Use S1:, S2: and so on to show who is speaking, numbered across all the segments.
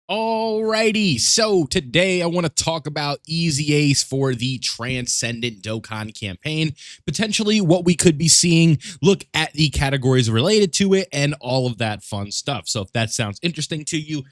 S1: Alrighty, so today I want to talk about EZAs for the Transcendent Dokkan campaign, potentially what we could be seeing, look at the categories related to it, and all of that fun stuff. So if that sounds interesting to you,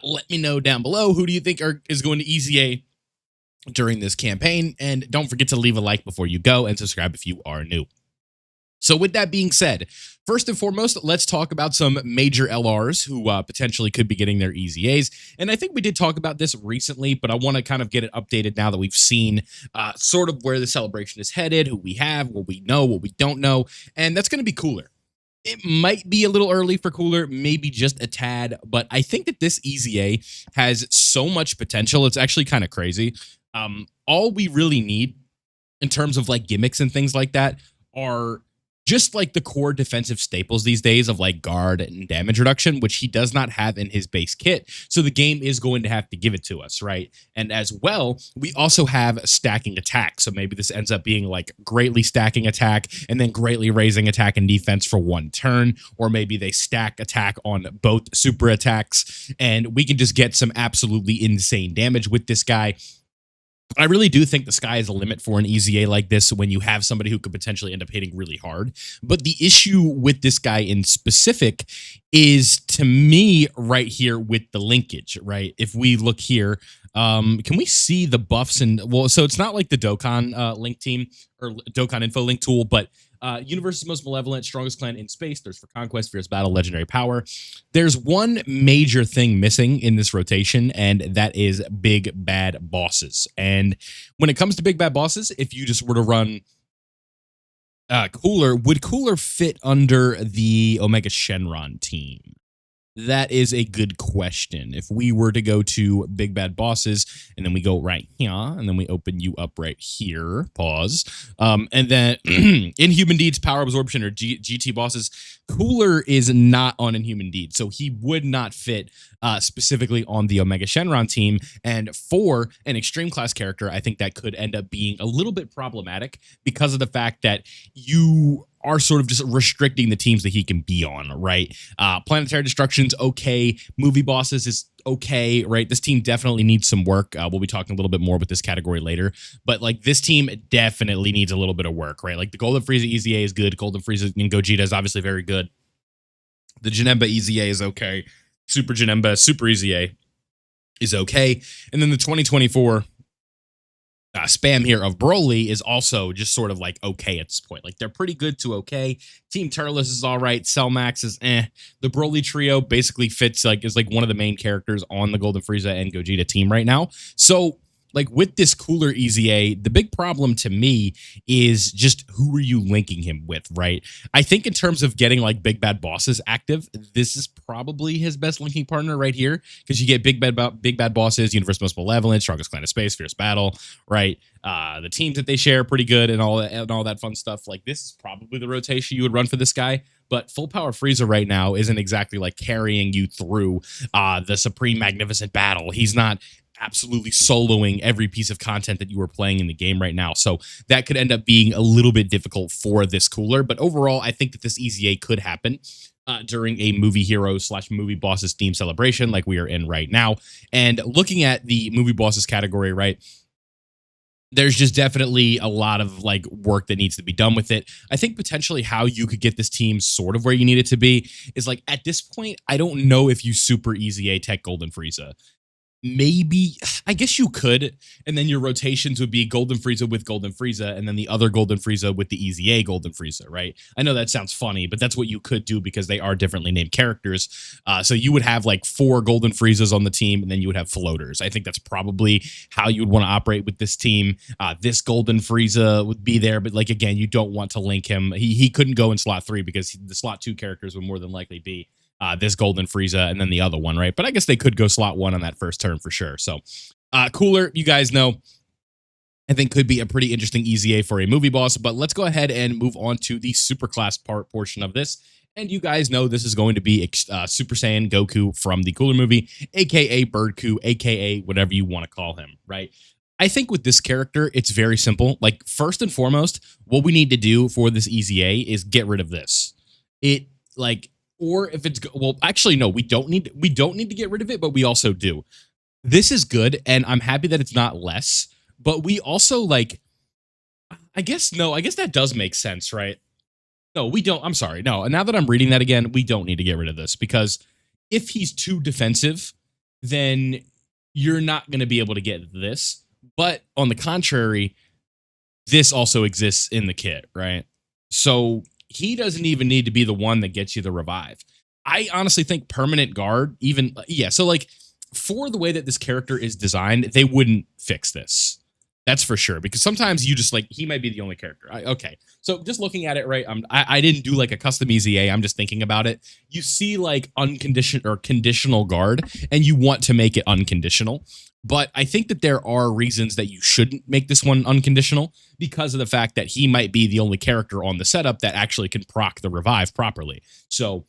S1: let me know down below. Who do you think is going to EZA during this campaign? And don't forget to leave a like before you go and subscribe if you are new. So with that being said, first and foremost, let's talk about some major LRs who potentially could be getting their EZAs. And I think we did talk about this recently, but I want to kind of get it updated now that we've seen sort of where the celebration is headed, who we have, what we know, what we don't know. And that's going to be Cooler. It might be a little early for Cooler, maybe just a tad, but I think that this EZA has so much potential. It's actually kind of crazy. All we really need in terms of like gimmicks and things like that are just like the core defensive staples these days of like guard and damage reduction, which he does not have in his base kit. So the game is going to have to give it to us, right? And as well, we also have stacking attack. So maybe this ends up being like greatly stacking attack and then greatly raising attack and defense for one turn. Or maybe they stack attack on both super attacks and we can just get some absolutely insane damage with this guy. I really do think the sky is the limit for an EZA like this when you have somebody who could potentially end up hitting really hard. But the issue with this guy in specific is, to me, right here with the linkage, right? If we look here, can we see the buffs? And well, so it's not like the Dokkan link team or Dokkan info link tool, but universe's most malevolent, strongest clan in space, thirst for conquest, fierce battle, legendary power. There's one major thing missing in this rotation, and that is big bad bosses. And when it comes to big bad bosses, if you just were to run Cooler, would Cooler fit under the Omega Shenron team? That is a good question. If we were to go to big bad bosses and then we go right here and then we open you up right here, pause, and then Inhuman Deeds, Power Absorption, or GT bosses, Cooler is not on Inhuman Deeds, so he would not fit specifically on the Omega Shenron team. And for an extreme class character, I think that could end up being a little bit problematic because of the fact that you are sort of just restricting the teams that he can be on, right? Planetary Destruction's okay. Movie Bosses is okay, right? This team definitely needs some work. We'll be talking a little bit more with this category later, but like this team definitely needs a little bit of work, right? Like the Golden Frieza EZA is good. Golden Frieza and Gogeta is obviously very good. The Janemba EZA is okay. Super Janemba, Super EZA is okay. And then the 2024 spam here of Broly is also just sort of like okay at this point. Like they're pretty good to okay. Team Turles is all right. Cellmax is eh. The Broly trio basically fits like is like one of the main characters on the Golden Frieza and Gogeta team right now. So like with this Cooler EZA, the big problem to me is just who are you linking him with, right? I think in terms of getting like big bad bosses active, this is probably his best linking partner right here because you get big bad bosses, Universe Most Malevolent, Strongest Clan of Space, Fierce Battle, right? The teams that they share are pretty good and all that fun stuff. Like this is probably the rotation you would run for this guy. But Full Power Frieza right now isn't exactly like carrying you through the Supreme Magnificent Battle. He's not absolutely soloing every piece of content that you were playing in the game right now. So that could end up being a little bit difficult for this Cooler. But overall, I think that this EZA could happen during a movie heroes / movie bosses theme celebration like we are in right now. And looking at the movie bosses category, right, there's just definitely a lot of like work that needs to be done with it. I think potentially how you could get this team sort of where you need it to be is like at this point, I don't know if you super EZA tech Golden Frieza. Maybe, I guess you could, and then your rotations would be Golden Frieza with Golden Frieza, and then the other Golden Frieza with the EZA Golden Frieza, right? I know that sounds funny, but that's what you could do because they are differently named characters. So you would have like 4 Golden Friezas on the team, and then you would have floaters. I think that's probably how you would want to operate with this team. This Golden Frieza would be there, but like again, you don't want to link him. He couldn't go in slot 3 because the slot 2 characters would more than likely be this Golden Frieza and then the other one, right? But I guess they could go slot 1 on that first turn for sure. So Cooler, you guys know, I think could be a pretty interesting EZA for a movie boss. But let's go ahead and move on to the superclass portion of this. And you guys know this is going to be Super Saiyan Goku from the Cooler movie, aka Birdku, aka whatever you want to call him, right? I think with this character, it's very simple. Like first and foremost, what we need to do for this EZA is get rid of this. It like or if it's well, actually no, we don't need to get rid of it, but we also do. This is good, and I'm happy that it's not less. But we also like, I guess no, I guess that does make sense, right? No, we don't. I'm sorry. No, now that I'm reading that again, we don't need to get rid of this because if he's too defensive, then you're not going to be able to get this. But on the contrary, this also exists in the kit, right? So he doesn't even need to be the one that gets you the revive. I honestly think permanent guard, even, yeah. So, like, for the way that this character is designed, they wouldn't fix this. That's for sure. Because sometimes you just like, he might be the only character. Okay. So just looking at it, right? I didn't do like a custom EZA. I'm just thinking about it. You see like unconditional or conditional guard, and you want to make it unconditional. But I think that there are reasons that you shouldn't make this one unconditional because of the fact that he might be the only character on the setup that actually can proc the revive properly. So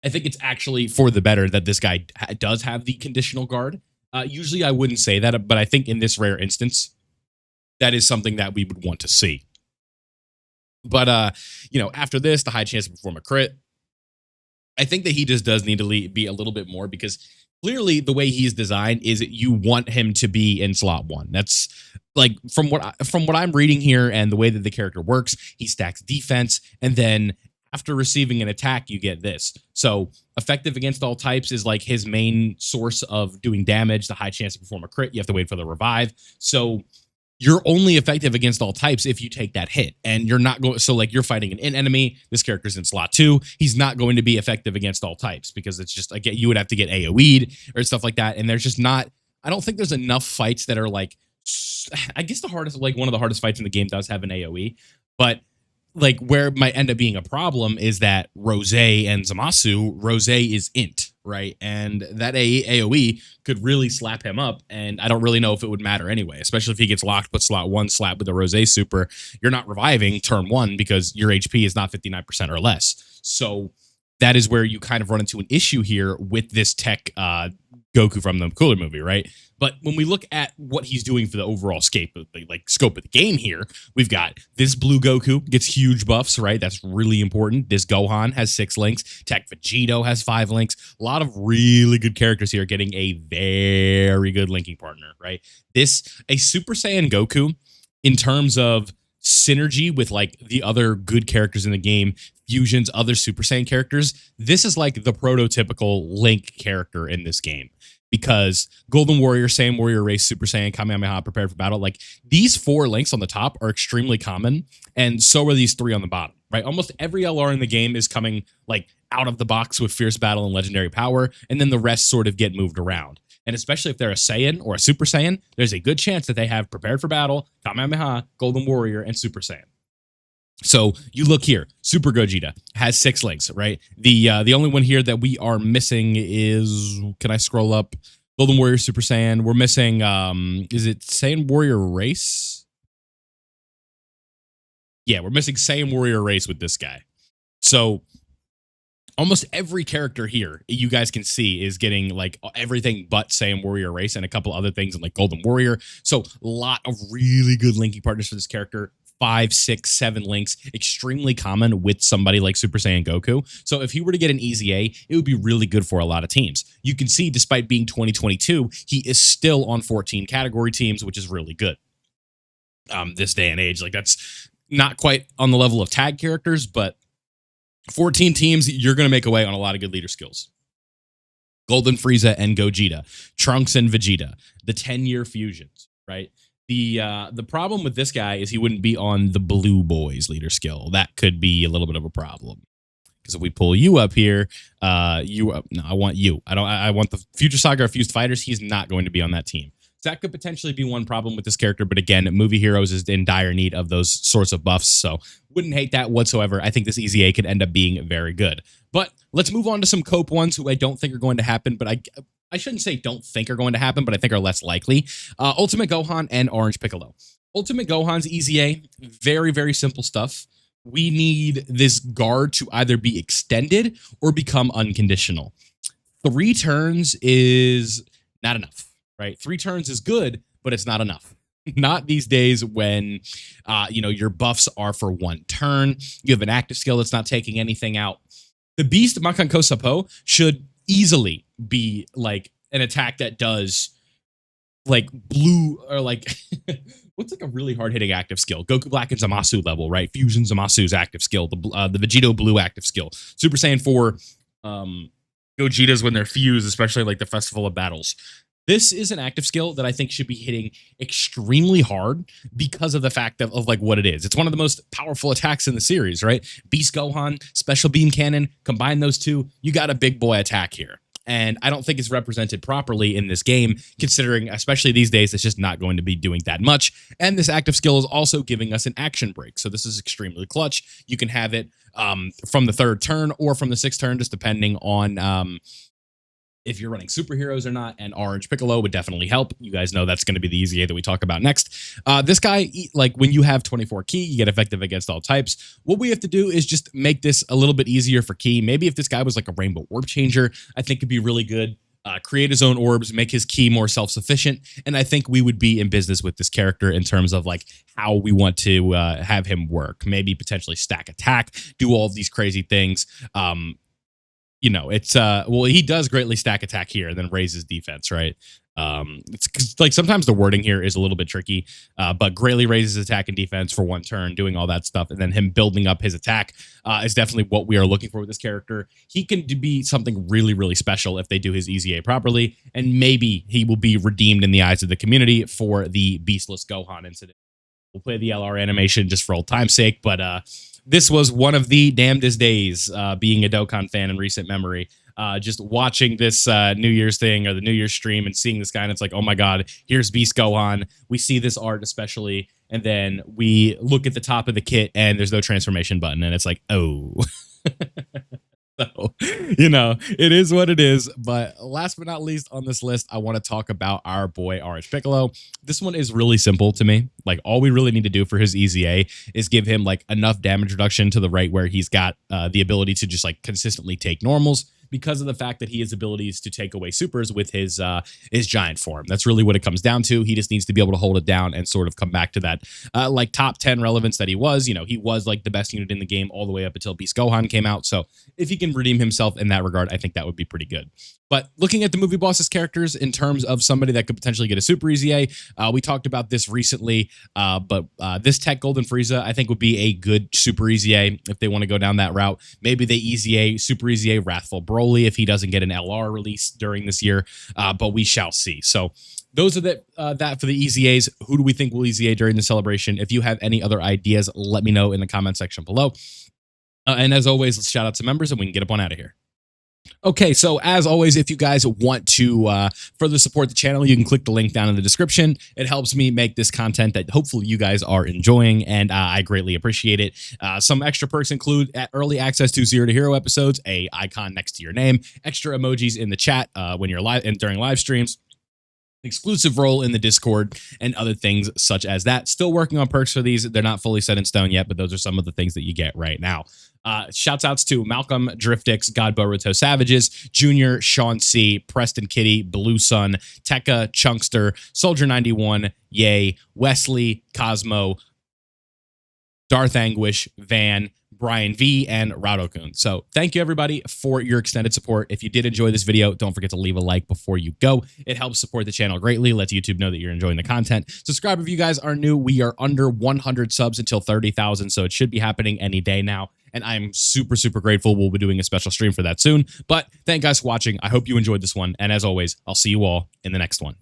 S1: I think it's actually for the better that this guy does have the conditional guard. Usually I wouldn't say that, but I think in this rare instance, that is something that we would want to see. But, after this, the high chance to perform a crit, I think that he just does need to be a little bit more because clearly the way he's designed is that you want him to be in slot 1. That's like from what I'm reading here and the way that the character works, he stacks defense, and then after receiving an attack, you get this. So effective against all types is like his main source of doing damage, the high chance to perform a crit. You have to wait for the revive. So you're only effective against all types if you take that hit, and you're not going. So like you're fighting an in enemy. This character's in slot 2. He's not going to be effective against all types because it's just again, you would have to get AoE'd or stuff like that. And there's just not, I don't think there's enough fights that are like, I guess the hardest, like one of the hardest fights in the game does have an AoE, but like where it might end up being a problem is that Rose and Zamasu, Rose is int, right? And that AoE could really slap him up, and I don't really know if it would matter anyway, especially if he gets locked, put slot 1, slap with the Rose super. You're not reviving turn 1 because your HP is not 59% or less. So that is where you kind of run into an issue here with this tech Goku from the Cooler movie, right? But when we look at what he's doing for the overall scope of the game here, we've got this blue Goku gets huge buffs, right? That's really important. This Gohan has 6 links. Tech Vegito has 5 links. A lot of really good characters here getting a very good linking partner, right? A Super Saiyan Goku, in terms of synergy with like the other good characters in the game, fusions, other Super Saiyan characters, this is like the prototypical Link character in this game. Because Golden Warrior, Saiyan Warrior Race, Super Saiyan, Kamehameha, Prepared for Battle, like these 4 links on the top are extremely common, and so are these 3 on the bottom, right? Almost every LR in the game is coming like out of the box with Fierce Battle and Legendary Power, and then the rest sort of get moved around. And especially if they're a Saiyan or a Super Saiyan, there's a good chance that they have Prepared for Battle, Kamehameha, Golden Warrior, and Super Saiyan. So you look here, Super Gogeta has 6 links, right? The only one here that we are missing is, can I scroll up? Golden Warrior, Super Saiyan. We're missing, is it Saiyan Warrior Race? Yeah, we're missing Saiyan Warrior Race with this guy. So almost every character here, you guys can see, is getting like everything but Saiyan Warrior Race and a couple other things in like Golden Warrior. So a lot of really good linking partners for this character. 5, 6, 7 links, extremely common with somebody like Super Saiyan Goku. So if he were to get an EZA, it would be really good for a lot of teams. You can see, despite being 2022, he is still on 14 category teams, which is really good. This day and age, like that's not quite on the level of tag characters, but 14 teams, you're going to make away on a lot of good leader skills. Golden Frieza and Gogeta, Trunks and Vegeta, the 10-year fusions, right? The problem with this guy is he wouldn't be on the Blue Boys leader skill. That could be a little bit of a problem. Because if we pull you up here, no, I want you. I want the Future Saga of Fused Fighters. He's not going to be on that team. So that could potentially be one problem with this character. But again, Movie Heroes is in dire need of those sorts of buffs. So wouldn't hate that whatsoever. I think this EZA could end up being very good. But let's move on to some cope ones who I don't think are going to happen. But I shouldn't say don't think are going to happen, but I think are less likely. Ultimate Gohan and Orange Piccolo. Ultimate Gohan's EZA, very, very simple stuff. We need this guard to either be extended or become unconditional. 3 turns is not enough, right? 3 turns is good, but it's not enough. Not these days when, your buffs are for 1 turn. You have an active skill that's not taking anything out. The Beast Makanko Sapo should easily be like an attack that does like blue or like what's like a really hard hitting active skill? Goku Black and Zamasu level, right? Fusion Zamasu's active skill, the Vegito Blue active skill, Super Saiyan 4 Gogetas when they're fused, especially like the Festival of Battles. This is an active skill that I think should be hitting extremely hard because of the fact of like what it is. It's one of the most powerful attacks in the series, right? Beast Gohan, Special Beam Cannon, combine those two, you got a big boy attack here. And I don't think it's represented properly in this game, considering, especially these days, it's just not going to be doing that much. And this active skill is also giving us an action break. So this is extremely clutch. You can have it from the 3rd turn or from the 6th turn, just depending on if you're running superheroes or not, and Orange Piccolo would definitely help. You guys know that's going to be the EZA that we talk about next. This guy, like when you have 24 Ki, you get effective against all types. What we have to do is just make this a little bit easier for Ki. Maybe if this guy was like a Rainbow Orb Changer, I think it'd be really good. Create his own orbs, make his Ki more self-sufficient, and I think we would be in business with this character in terms of like how we want to have him work. Maybe potentially stack attack, do all of these crazy things. You know, it's well, he does greatly stack attack here and then raises defense, right? It's 'cause, like sometimes the wording here is a little bit tricky, but greatly raises attack and defense for 1 turn, doing all that stuff, and then him building up his attack is definitely what we are looking for with this character. He can be something really, really special if they do his EZA properly, and maybe he will be redeemed in the eyes of the community for the Beastless Gohan incident. We'll play the LR animation just for old time's sake, but this was one of the damnedest days being a Dokkan fan in recent memory. Just watching this New Year's thing or the New Year's stream and seeing this guy, and it's like, oh my God, here's Beast Gohan. We see this art especially, and then we look at the top of the kit and there's no transformation button, and it's like, oh. So, you know, it is what it is. But last but not least on this list, I want to talk about our boy Orange Piccolo. This one is really simple to me. Like, all we really need to do for his EZA is give him like enough damage reduction to the right where he's got the ability to just like consistently take normals, because of the fact that he has abilities to take away supers with his giant form. That's really what it comes down to. He just needs to be able to hold it down and sort of come back to that like top 10 relevance that he was. You know, he was like the best unit in the game all the way up until Beast Gohan came out. So if he can redeem himself in that regard, I think that would be pretty good. But looking at the movie bosses characters in terms of somebody that could potentially get a super EZA, we talked about this recently, but this Tech Golden Frieza I think would be a good super EZA if they want to go down that route. Maybe they EZA, super EZA Wrathful Broly if he doesn't get an LR release during this year, but we shall see. So those are that for the EZAs. Who do we think will EZA during the celebration? If you have any other ideas, let me know in the comment section below. And as always, let's shout out to members and we can get up on out of here. Okay, so as always, if you guys want to further support the channel, you can click the link down in the description. It helps me make this content that hopefully you guys are enjoying, and I greatly appreciate it. Some extra perks include early access to Zero to Hero episodes, a icon next to your name, extra emojis in the chat when you're live and during live streams, exclusive role in the Discord, and other things such as that. Still working on perks for these. They're not fully set in stone yet, but those are some of the things that you get right now. Shouts outs to Malcolm, Driftix, God Boruto Savages, Junior, Sean C, Preston Kitty, Blue Sun, Tekka, Chunkster, Soldier 91, Yay, Wesley, Cosmo, Darth Anguish, Van, Brian V, and Radokun. So thank you everybody for your extended support. If you did enjoy this video, don't forget to leave a like before you go. It helps support the channel greatly, lets YouTube know that you're enjoying the content. Subscribe if you guys are new. We are under 100 subs until 30,000, so it should be happening any day now. And I'm super, super grateful. We'll be doing a special stream for that soon. But thank you guys for watching. I hope you enjoyed this one. And as always, I'll see you all in the next one.